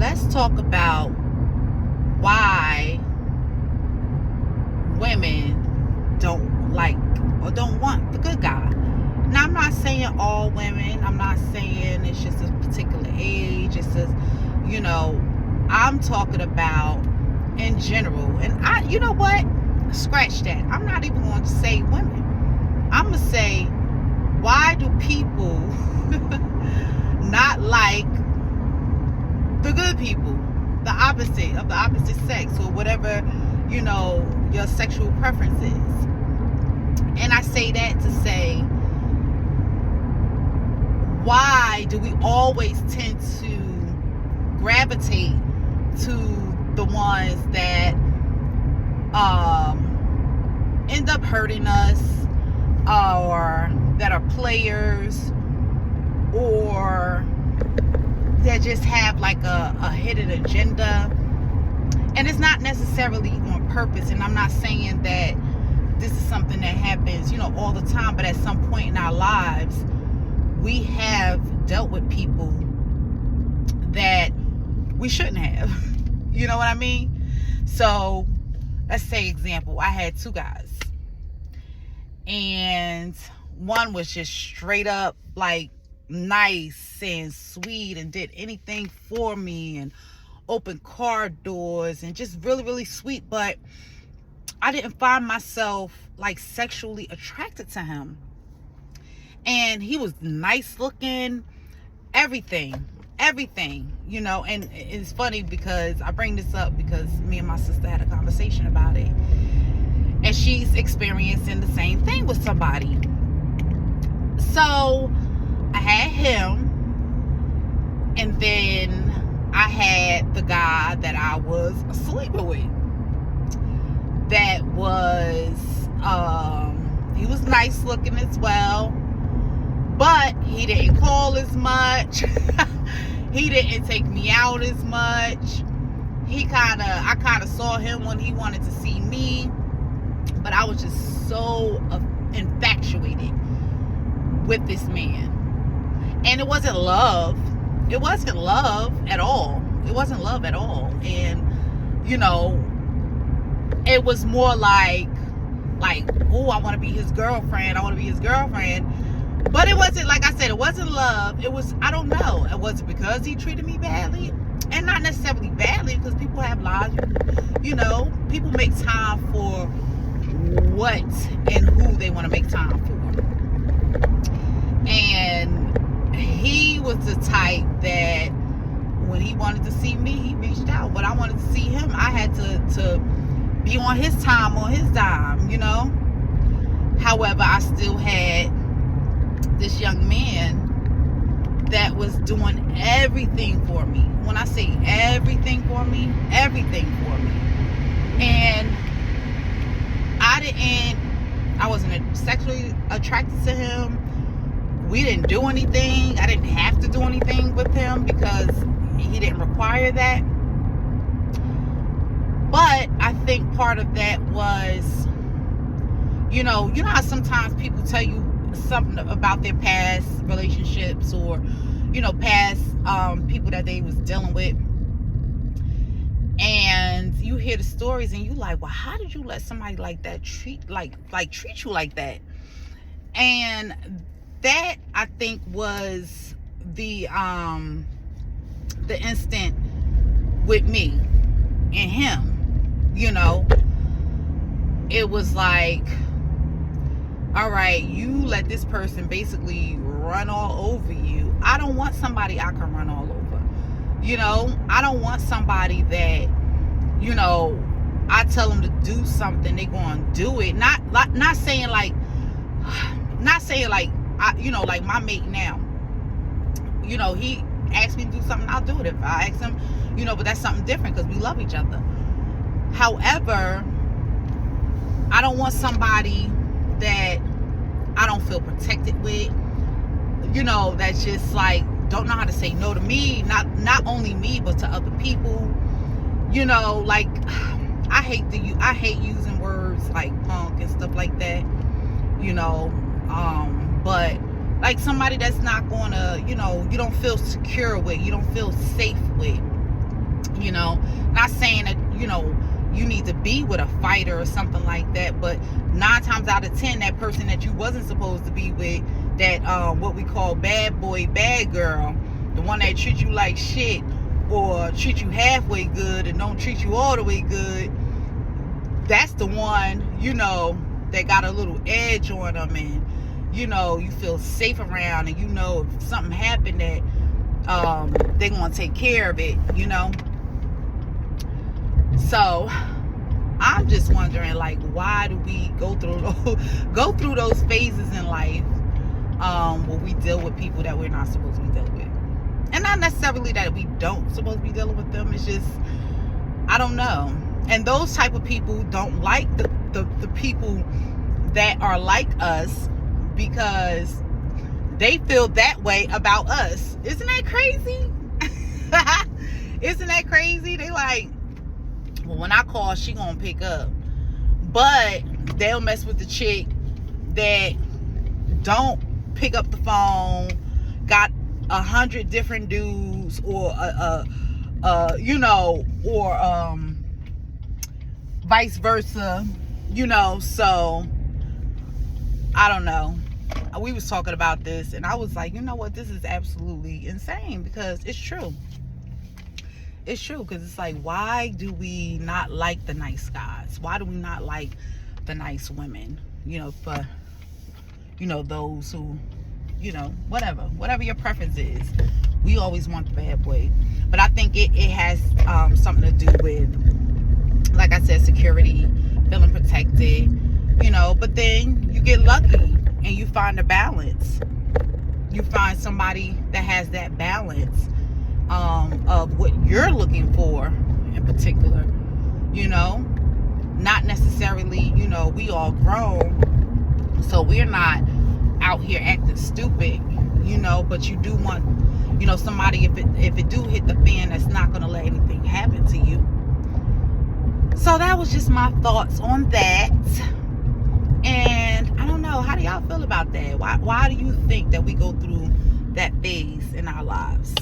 let's talk about why women don't like or don't want the good guy. Now, I'm not saying all women. I'm not saying it's just a particular age. It's just, I'm talking about in general. And you know what? Scratch that. I'm not even going to say women. I'm going to say, why do people not like the good people? The opposite of the opposite sex, or whatever, your sexual preference is. And I say that to say, why do we always tend to gravitate to the ones that end up hurting us, or that are players, or that just have like a hidden agenda? And it's not necessarily on purpose, and I'm not saying that this is something that happens all the time, but at some point in our lives we have dealt with people that we shouldn't have. You know what I mean? So let's say, example, I had two guys, and one was just straight up like nice and sweet and did anything for me and opened car doors and just really, really sweet, but I didn't find myself like sexually attracted to him. And he was nice looking, everything, and it's funny because I bring this up because me and my sister had a conversation about it, and she's experiencing the same thing with somebody. So I had him, and then I had the guy that I was sleeping with. That was, he was nice looking as well, but he didn't call as much. He didn't take me out as much. I kind of saw him when he wanted to see me, but I was just so infatuated with this man. And it wasn't love. It wasn't love at all. It wasn't love at all. And, it was more like, oh, I want to be his girlfriend. But it wasn't, like I said, it wasn't love. It was, I don't know. It wasn't because he treated me badly. And not necessarily badly, because people have lives. People make time for what and who they want to make time for. And he was the type that when he wanted to see me, he reached out. When I wanted to see him, I had to be on his time, on his dime, However, I still had this young man that was doing everything for me. When I say everything for me. And I wasn't sexually attracted to him. We didn't do anything. I didn't have to do anything with him because he didn't require that. But I think part of that was, how sometimes people tell you something about their past relationships, or past people that they was dealing with, and you hear the stories and you like, well, how did you let somebody like that treat you like that? And that, I think, was the instant with me and him. It was like, all right, you let this person basically run all over you. I don't want somebody I can run all over. I don't want somebody that, I tell them to do something, they gonna do it. Not saying like like my mate now. He asked me to do something, I'll do it. If I ask him, but that's something different because we love each other. However, I don't want somebody that I don't feel protected with, that's just like don't know how to say no to me, not only me but to other people. Like I hate using words like punk and stuff like that, but like somebody that's not gonna, you don't feel secure with, you don't feel safe with, You know, not saying that, you know, you need to be with a fighter or something like that, but 9 times out of 10, that person that you wasn't supposed to be with, that what we call bad boy, bad girl, the one that treats you like shit or treat you halfway good and don't treat you all the way good, that's the one, you know, that got a little edge on them, and you know, you feel safe around, and you know if something happened that they're gonna take care of it, you know. So I'm just wondering, like, why do we go through those phases in life where we deal with people that we're not supposed to be dealing with? And not necessarily that we don't supposed to be dealing with them, it's just, I don't know. And those type of people don't like the people that are like us, because they feel that way about us. Isn't that crazy? Isn't that crazy? They like, well, when I call, she gonna pick up. But they'll mess with the chick that don't pick up the phone, got 100 different dudes, or you know, or vice versa, you know. So I don't know. We was talking about this, and I was like, you know what, this is absolutely insane, because it's true. It's true, because it's like, why do we not like the nice guys? Why do we not like the nice women? You know, for, you know, those who, you know, whatever your preference is, we always want the bad boy. But I think it has something to do with, like I said, security, feeling protected, you know. But then you get lucky and you find a balance. You find somebody that has that balance of what you're looking for in particular, you know. Not necessarily, you know, we all grown, so we're not out here acting stupid, you know, but you do want, you know, somebody, if it do hit the fan, that's not going to let anything happen to you. So that was just my thoughts on that. And I don't know, how do y'all feel about that? Why do you think that we go through that phase in our lives?